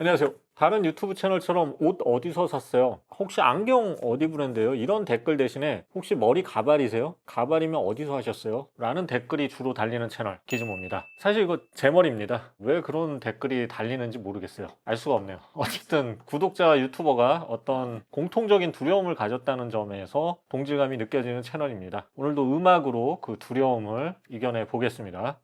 안녕하세요. 다른 유튜브 채널처럼 옷 어디서 샀어요? 혹시 안경 어디 브랜드예요? 이런 댓글 대신에 혹시 머리 가발이세요? 가발이면 어디서 하셨어요? 라는 댓글이 주로 달리는 채널 기즈모입니다. 사실 이거 제 머리입니다. 왜 그런 댓글이 달리는지 모르겠어요. 알 수가 없네요. 어쨌든 구독자 유튜버가 어떤 공통적인 두려움을 가졌다는 점에서 동질감이 느껴지는 채널입니다. 오늘도 음악으로 그 두려움을 이겨내 보겠습니다.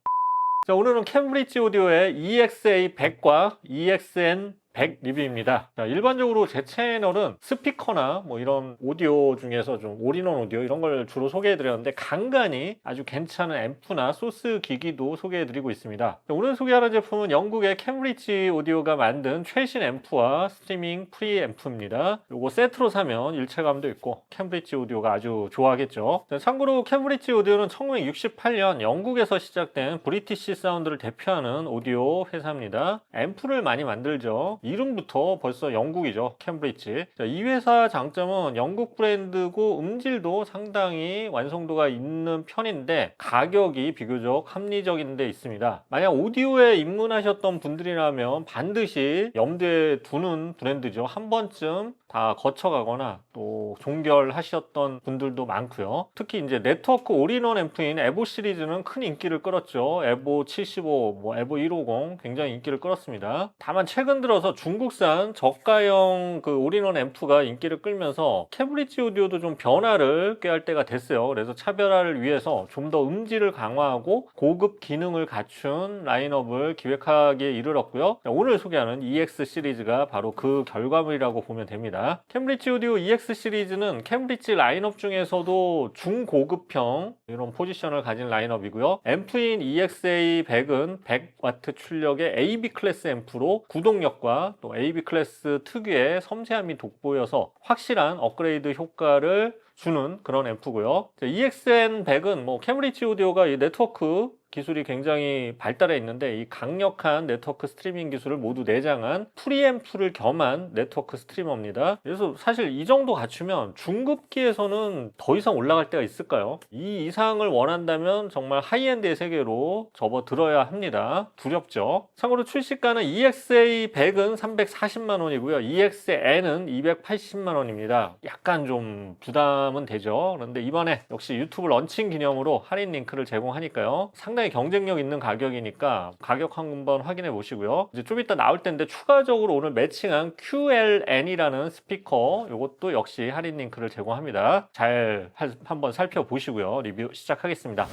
자, 오늘은 캠브리지 오디오의 EXA100과 EXN100 리뷰입니다. 자, 일반적으로 제 채널은 스피커나 뭐 이런 오디오 중에서 좀 올인원 오디오 이런 걸 주로 소개해 드렸는데 간간히 아주 괜찮은 앰프나 소스 기기도 소개해 드리고 있습니다. 자, 오늘 소개하는 제품은 영국의 캠브리지 오디오가 만든 최신 앰프와 스트리밍 프리 앰프입니다. 요거 세트로 사면 일체감도 있고 캠브리지 오디오가 아주 좋아하겠죠. 자, 참고로 캠브리지 오디오는 1968년 영국에서 시작된 브리티시 사운드를 대표하는 오디오 회사입니다. 앰프를 많이 만들죠. 이름부터 벌써 영국이죠. 캠브리지. 자, 이 회사 장점은 영국 브랜드고 음질도 상당히 완성도가 있는 편인데 가격이 비교적 합리적인 데 있습니다. 만약 오디오에 입문하셨던 분들이라면 반드시 염두에 두는 브랜드죠. 한 번쯤 다 거쳐가거나 또 종결하셨던 분들도 많고요. 특히 이제 네트워크 올인원 앰프인 에보 시리즈는 큰 인기를 끌었죠. 에보 75, 뭐 에보 150 굉장히 인기를 끌었습니다. 다만 최근 들어서 중국산 저가형 그 올인원 앰프가 인기를 끌면서 캠브리지 오디오도 좀 변화를 꾀할 때가 됐어요. 그래서 차별화를 위해서 좀 더 음질을 강화하고 고급 기능을 갖춘 라인업을 기획하기에 이르렀고요. 오늘 소개하는 EX 시리즈가 바로 그 결과물이라고 보면 됩니다. 캠브리지 오디오 EX 시리즈는 캠브리지 라인업 중에서도 중고급형 이런 포지션을 가진 라인업이고요. 앰프인 EXA100은 100W 출력의 AB 클래스 앰프로 구동력과 또 AB 클래스 특유의 섬세함이 돋보여서 확실한 업그레이드 효과를 주는 그런 앰프고요. EXN100은 뭐 캠브리지 오디오가 이 네트워크 기술이 굉장히 발달해 있는데 이 강력한 네트워크 스트리밍 기술을 모두 내장한 프리앰프를 겸한 네트워크 스트리머입니다. 그래서 사실 이 정도 갖추면 중급기에서는 더 이상 올라갈 때가 있을까요? 이 이상을 원한다면 정말 하이엔드의 세계로 접어들어야 합니다. 두렵죠? 참고로 출시가는 EXA100은 340만 원이고요. EXN은 280만 원입니다. 약간 좀 부담은 되죠. 그런데 이번에 역시 유튜브 런칭 기념으로 할인 링크를 제공하니까요. 상당히 경쟁력 있는 가격이니까 가격 한번 확인해 보시고요. 이제 좀 이따 나올 텐데 추가적으로 오늘 매칭한 QLN이라는 스피커 이것도 역시 할인 링크를 제공합니다. 잘 한번 살펴보시고요. 리뷰 시작하겠습니다.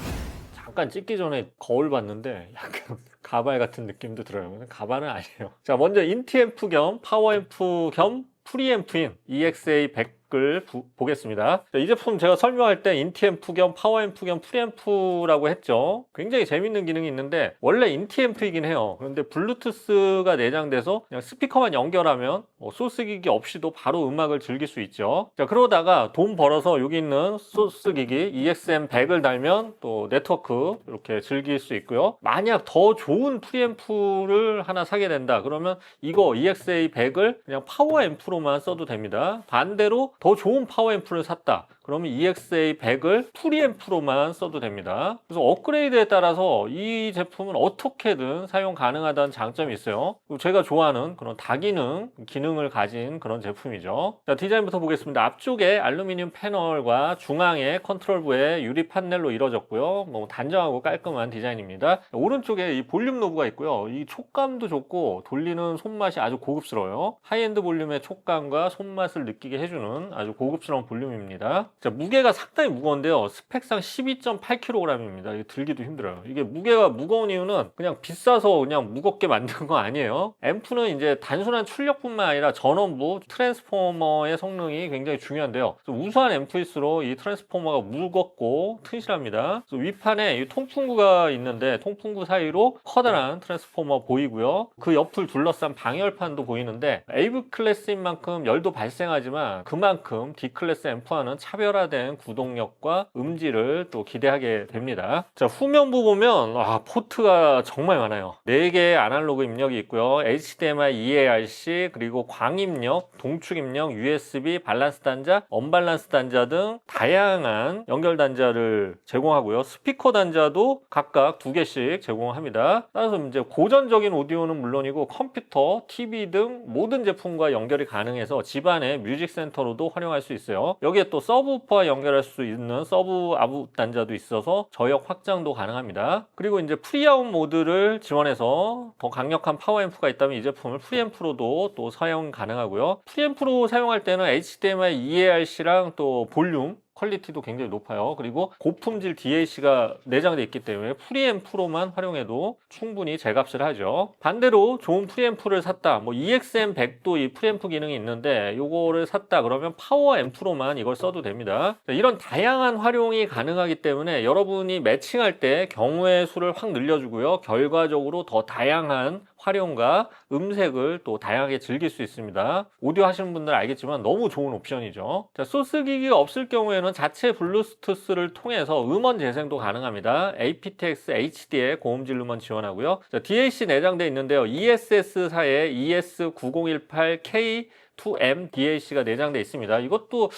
잠깐 찍기 전에 거울 봤는데 약간 가발 같은 느낌도 들어요. 가발은 아니에요. 자, 먼저 인티앰프 겸 파워앰프 겸 프리앰프인 EXA100 을 보겠습니다. 이 제품 제가 설명할 때 인티앰프 겸 파워앰프 겸 프리앰프라고 했죠. 굉장히 재밌는 기능이 있는데 원래 인티앰프이긴 해요. 그런데 블루투스가 내장돼서 그냥 스피커만 연결하면 소스 기기 없이도 바로 음악을 즐길 수 있죠. 자, 그러다가 돈 벌어서 여기 있는 소스 기기 EXM100을 달면 또 네트워크 이렇게 즐길 수 있고요. 만약 더 좋은 프리앰프를 하나 사게 된다 그러면 이거 EXA100을 그냥 파워앰프로만 써도 됩니다. 반대로 더 좋은 파워앰프를 샀다. 그러면 EXA100을 프리앰프로만 써도 됩니다. 그래서 업그레이드에 따라서 이 제품은 어떻게든 사용 가능하다는 장점이 있어요. 제가 좋아하는 그런 다기능 기능을 가진 그런 제품이죠. 자, 디자인부터 보겠습니다. 앞쪽에 알루미늄 패널과 중앙에 컨트롤부에 유리 판넬로 이루어졌고요. 뭐 단정하고 깔끔한 디자인입니다. 오른쪽에 이 볼륨 노브가 있고요. 이 촉감도 좋고 돌리는 손맛이 아주 고급스러워요. 하이엔드 볼륨의 촉감과 손맛을 느끼게 해주는 아주 고급스러운 볼륨입니다. 자, 무게가 상당히 무거운데요. 스펙상 12.8kg입니다. 이게 들기도 힘들어요. 이게 무게가 무거운 이유는 그냥 비싸서 그냥 무겁게 만든 거 아니에요. 앰프는 이제 단순한 출력뿐만 아니라 전원부 트랜스포머의 성능이 굉장히 중요한데요. 우수한 앰프일수록 이 트랜스포머가 무겁고 튼실합니다. 위판에 이 통풍구가 있는데 통풍구 사이로 커다란 트랜스포머 보이고요. 그 옆을 둘러싼 방열판도 보이는데 A 클래스인 만큼 열도 발생하지만 그만큼 D 클래스 앰프와는 차별 차별화된 구동력과 음질을 또 기대하게 됩니다. 자, 후면부 보면 포트가 정말 많아요. 4개의 아날로그 입력이 있고요. HDMI, EARC, 그리고 광입력, 동축 입력, USB, 밸런스 단자, 언밸런스 단자 등 다양한 연결 단자를 제공하고요. 스피커 단자도 각각 2개씩 제공합니다. 따라서 이제 고전적인 오디오는 물론이고 컴퓨터, TV 등 모든 제품과 연결이 가능해서 집안의 뮤직 센터로도 활용할 수 있어요. 여기에 또 서브우퍼와 연결할 수 있는 서브 아웃 단자도 있어서 저역 확장도 가능합니다. 그리고 이제 프리아웃 모드를 지원해서 더 강력한 파워앰프가 있다면 이 제품을 프리앰프로도 또 사용 가능하고요. 프리앰프로 사용할 때는 HDMI, EARC랑 또 볼륨 퀄리티도 굉장히 높아요. 그리고 고품질 DAC가 내장되어 있기 때문에 프리앰프로만 활용해도 충분히 제값을 하죠. 반대로 좋은 프리앰프를 샀다, 뭐 EXM100도 이 프리앰프 기능이 있는데 요거를 샀다 그러면 파워앰프로만 이걸 써도 됩니다. 이런 다양한 활용이 가능하기 때문에 여러분이 매칭할 때 경우의 수를 확 늘려주고요. 결과적으로 더 다양한 활용과 음색을 또 다양하게 즐길 수 있습니다. 오디오 하시는 분들 알겠지만 너무 좋은 옵션이죠. 자, 소스 기기가 없을 경우에는 자체 블루투스를 통해서 음원 재생도 가능합니다. aptX HD의 고음질 음원 지원하고요. 자, DAC 내장되어 있는데요. ESS사의 ES9018K2M DAC가 내장되어 있습니다. 이것도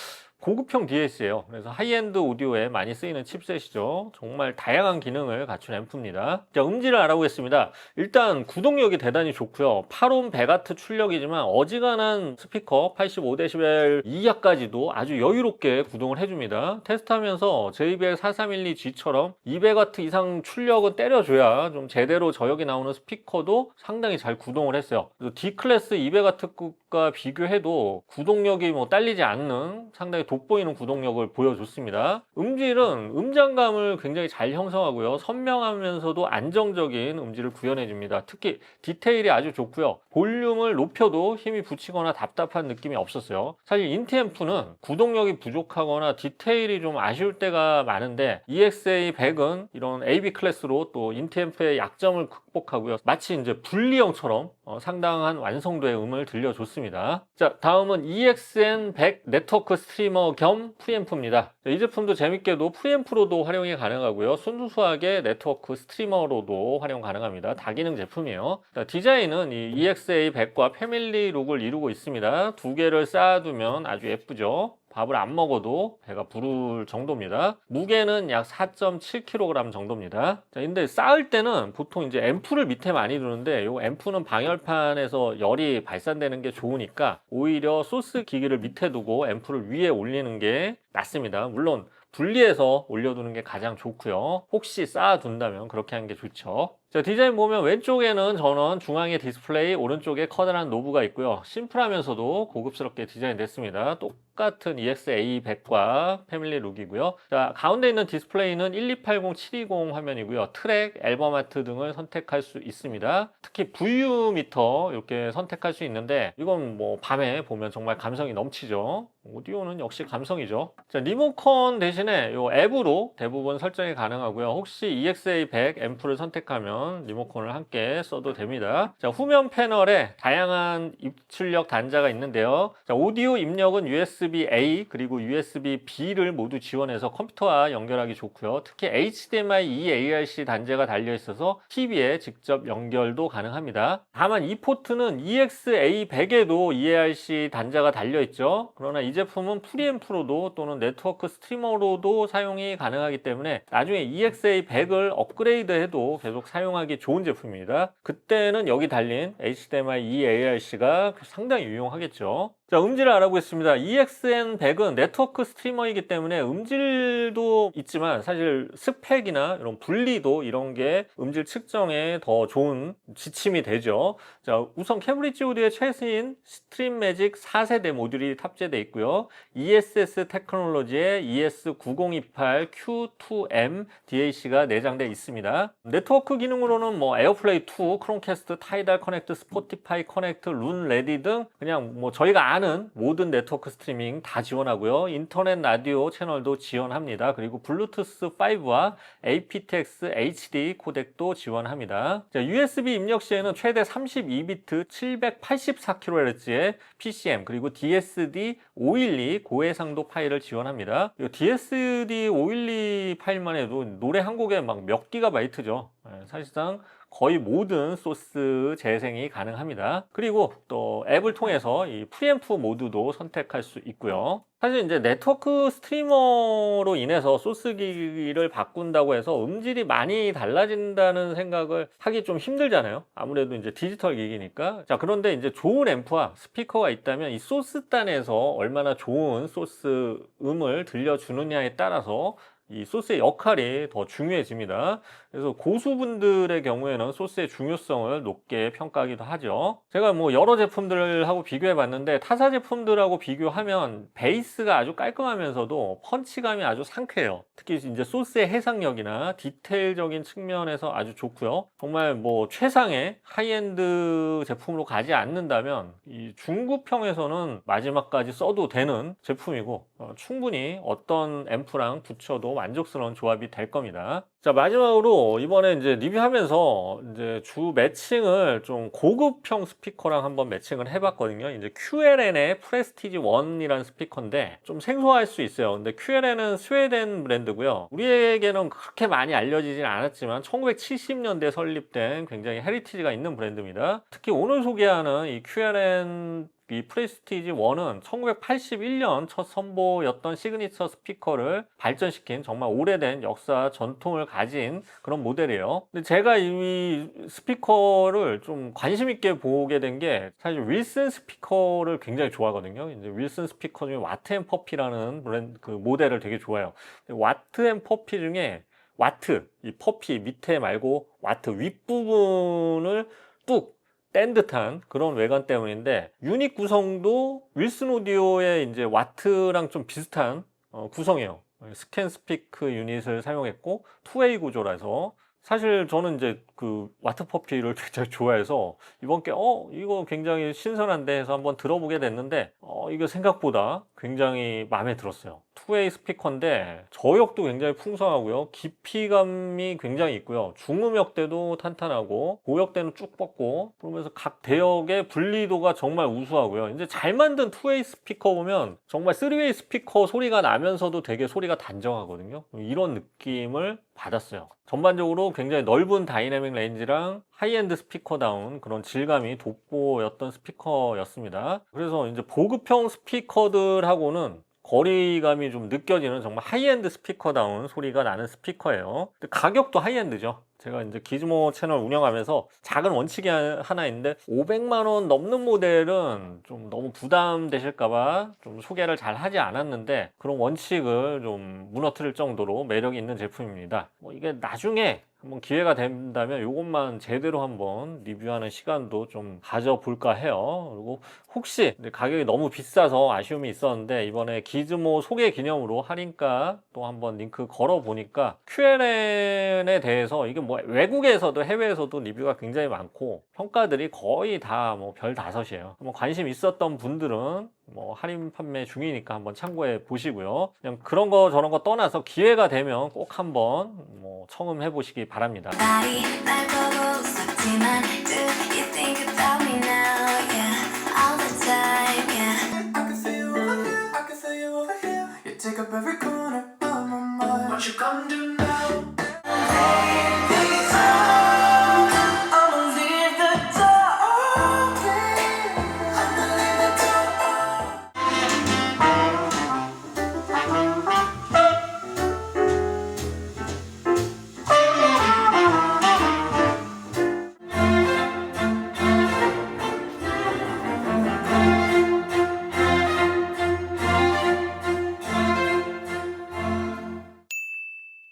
고급형 DAC예요. 그래서 하이엔드 오디오에 많이 쓰이는 칩셋이죠. 정말 다양한 기능을 갖춘 앰프입니다. 자, 음질을 알아보겠습니다. 일단 구동력이 대단히 좋고요. 8옴 100W 출력이지만 어지간한 스피커 85dB 이하까지도 아주 여유롭게 구동을 해줍니다. 테스트하면서 JBL4312G처럼 200W 이상 출력은 때려줘야 좀 제대로 저역이 나오는 스피커도 상당히 잘 구동을 했어요. D클래스 200W급과 비교해도 구동력이 뭐 딸리지 않는 상당히 돋보이는 구동력을 보여줬습니다. 음질은 음장감을 굉장히 잘 형성하고요. 선명하면서도 안정적인 음질을 구현해줍니다. 특히 디테일이 아주 좋고요. 볼륨을 높여도 힘이 붙이거나 답답한 느낌이 없었어요. 사실 인티앰프는 구동력이 부족하거나 디테일이 좀 아쉬울 때가 많은데 EXA100은 이런 AB 클래스로 또 인티앰프의 약점을 극복하고요. 마치 이제 분리형처럼 상당한 완성도의 음을 들려줬습니다. 자, 다음은 EXN100 네트워크 스트리머 겸 프리앰프입니다. 이 제품도 재밌게도 프리앰프로도 활용이 가능하고요. 순수하게 네트워크 스트리머로도 활용 가능합니다. 다기능 제품이에요. 자, 디자인은 이 EXA100과 패밀리 룩을 이루고 있습니다. 2개를 쌓아두면 아주 예쁘죠. 밥을 안 먹어도 배가 부를 정도입니다. 무게는 약 4.7kg 정도입니다. 자, 근데 쌓을 때는 보통 이제 앰프를 밑에 많이 두는데 이 앰프는 방열판에서 열이 발산되는 게 좋으니까 오히려 소스 기기를 밑에 두고 앰프를 위에 올리는 게 낫습니다. 물론 분리해서 올려두는 게 가장 좋고요. 혹시 쌓아둔다면 그렇게 하는 게 좋죠. 자, 디자인 보면 왼쪽에는 전원, 중앙에 디스플레이, 오른쪽에 커다란 노브가 있고요. 심플하면서도 고급스럽게 디자인됐습니다. 똑같은 EXA100과 패밀리 룩이고요. 자, 가운데 있는 디스플레이는 1280720 화면이고요. 트랙, 앨범 아트 등을 선택할 수 있습니다. 특히 VU 미터 이렇게 선택할 수 있는데 이건 뭐 밤에 보면 정말 감성이 넘치죠. 오디오는 역시 감성이죠. 자, 리모컨 대신에 이 앱으로 대부분 설정이 가능하고요. 혹시 EXA100 앰프를 선택하면 리모컨을 함께 써도 됩니다. 자, 후면 패널에 다양한 입출력 단자가 있는데요. 자, 오디오 입력은 USB-A 그리고 USB-B를 모두 지원해서 컴퓨터와 연결하기 좋고요. 특히 HDMI, EARC 단자가 달려 있어서 TV에 직접 연결도 가능합니다. 다만 이 포트는 EXA100에도 EARC 단자가 달려 있죠. 그러나 이 제품은 프리앰프로도 또는 네트워크 스트리머로도 사용이 가능하기 때문에 나중에 EXA100을 업그레이드해도 계속 사용하기 좋은 제품입니다. 그때는 여기 달린 HDMI, EARC가 상당히 유용하겠죠. 자, 음질을 알아보겠습니다. EXN100은 네트워크 스트리머이기 때문에 음질도 있지만 사실 스펙이나 이런 분리도 이런 게 음질 측정에 더 좋은 지침이 되죠. 자, 우선 캠브리지 오디오의 최신 스트림 매직 4세대 모듈이 탑재되어 있고요. ESS 테크놀로지의 ES9028Q2M DAC가 내장되어 있습니다. 네트워크 기능으로는 뭐 에어플레이 2, 크롬캐스트, 타이달 커넥트, 스포티파이 커넥트, 룬 레디 등 그냥 뭐 저희가 많은 모든 네트워크 스트리밍 다 지원하고요. 인터넷 라디오 채널도 지원합니다. 그리고 블루투스 5와 aptX HD 코덱도 지원합니다. 자, USB 입력 시에는 최대 32비트 784kHz의 PCM 그리고 DSD 512 고해상도 파일을 지원합니다. 이 DSD 512 파일만 해도 노래 한 곡에 막 몇 기가바이트죠. 사실상 거의 모든 소스 재생이 가능합니다. 그리고 또 앱을 통해서 이 프리앰프 모드도 선택할 수 있고요. 사실 이제 네트워크 스트리머로 인해서 소스 기기를 바꾼다고 해서 음질이 많이 달라진다는 생각을 하기 좀 힘들잖아요. 아무래도 이제 디지털 기기니까. 자, 그런데 이제 좋은 앰프와 스피커가 있다면 이 소스 단에서 얼마나 좋은 소스 음을 들려주느냐에 따라서 이 소스의 역할이 더 중요해집니다. 그래서 고수분들의 경우에는 소스의 중요성을 높게 평가하기도 하죠. 제가 뭐 여러 제품들하고 비교해 봤는데 타사 제품들하고 비교하면 베이스가 아주 깔끔하면서도 펀치감이 아주 상쾌해요. 특히 이제 소스의 해상력이나 디테일적인 측면에서 아주 좋고요. 정말 뭐 최상의 하이엔드 제품으로 가지 않는다면 이 중급형에서는 마지막까지 써도 되는 제품이고 충분히 어떤 앰프랑 붙여도 만족스러운 조합이 될 겁니다. 자, 마지막으로 이번에 이제 리뷰하면서 이제 주 매칭을 좀 고급형 스피커랑 한번 매칭을 해봤거든요. 이제 QLN의 프레스티지 1이라는 스피커인데 좀 생소할 수 있어요. 근데 QLN은 스웨덴 브랜드고요. 우리에게는 그렇게 많이 알려지진 않았지만 1970년대에 설립된 굉장히 헤리티지가 있는 브랜드입니다. 특히 오늘 소개하는 이 QLN 이 프레스티지 1은 1981년 첫 선보였던 시그니처 스피커를 발전시킨 정말 오래된 역사 전통을 가진 그런 모델이에요. 근데 제가 이 스피커를 좀 관심 있게 보게 된 게 사실 윌슨 스피커를 굉장히 좋아하거든요. 이제 윌슨 스피커 중에 와트 앤 퍼피라는 브랜드 그 모델을 되게 좋아해요. 와트 앤 퍼피 중에 와트, 이 퍼피 밑에 말고 와트 윗부분을 뚝 뗀 듯한 그런 외관 때문인데 유닛 구성도 윌슨 오디오의 이제 와트랑 좀 비슷한 구성이에요. 스캔 스피크 유닛을 사용했고 투웨이 구조라서 사실 저는 이제 그 와트 퍼피를 굉장히 좋아해서 이번 게 이거 굉장히 신선한데 해서 한번 들어보게 됐는데 이거 생각보다 굉장히 마음에 들었어요. 투웨이 스피커인데 저역도 굉장히 풍성하고요. 깊이감이 굉장히 있고요. 중음역대도 탄탄하고 고역대는 쭉 뻗고 그러면서 각 대역의 분리도가 정말 우수하고요. 이제 잘 만든 투웨이 스피커 보면 정말 쓰리웨이 스피커 소리가 나면서도 되게 소리가 단정하거든요. 이런 느낌을 받았어요. 전반적으로 굉장히 넓은 다이내믹 레인지랑 하이엔드 스피커다운 그런 질감이 돋보였던 스피커였습니다. 그래서 이제 보급형 스피커들하고는 거리감이 좀 느껴지는 정말 하이엔드 스피커다운 소리가 나는 스피커예요. 근데 가격도 하이엔드죠. 제가 이제 기즈모 채널 운영하면서 작은 원칙이 하나 있는데 500만 원 넘는 모델은 좀 너무 부담되실까봐 좀 소개를 잘 하지 않았는데 그런 원칙을 좀 무너뜨릴 정도로 매력이 있는 제품입니다. 뭐 이게 나중에 한번 기회가 된다면 이것만 제대로 한번 리뷰하는 시간도 좀 가져볼까 해요. 그리고 혹시 가격이 너무 비싸서 아쉬움이 있었는데 이번에 기즈모 소개 기념으로 할인가 또 한번 링크 걸어 보니까 QLN에 대해서 이게 뭐 외국에서도 해외에서도 리뷰가 굉장히 많고 평가들이 거의 다 뭐 별 5이에요. 한번 관심 있었던 분들은 뭐 할인 판매 중이니까 한번 참고해 보시고요. 그냥 그런 거 저런 거 떠나서 기회가 되면 꼭 한번 뭐 청음해 보시기 바랍니다.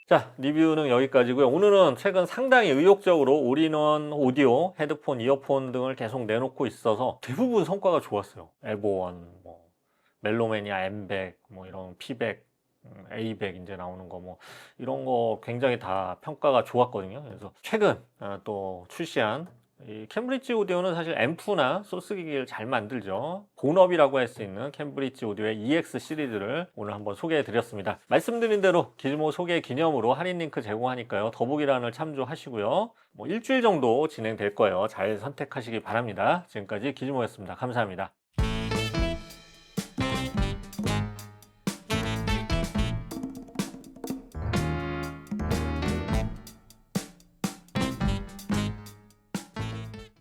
자, 리뷰는 여기까지고요. 오늘은 최근 상당히 의욕적으로 올인원 오디오, 헤드폰, 이어폰 등을 계속 내놓고 있어서 대부분 성과가 좋았어요. 에보원, 뭐 멜로매니아 M100, 뭐 이런 P100, A100 이제 나오는 거 뭐 이런 거 굉장히 다 평가가 좋았거든요. 그래서 최근 또 출시한 이 캠브리지 오디오는 사실 앰프나 소스 기기를 잘 만들죠. 본업이라고 할 수 있는 캠브리지 오디오의 EX 시리즈를 오늘 한번 소개해 드렸습니다. 말씀드린 대로 기즈모 소개 기념으로 할인 링크 제공하니까요. 더보기란을 참조하시고요. 뭐 일주일 정도 진행될 거예요. 잘 선택하시기 바랍니다. 지금까지 기즈모였습니다. 감사합니다.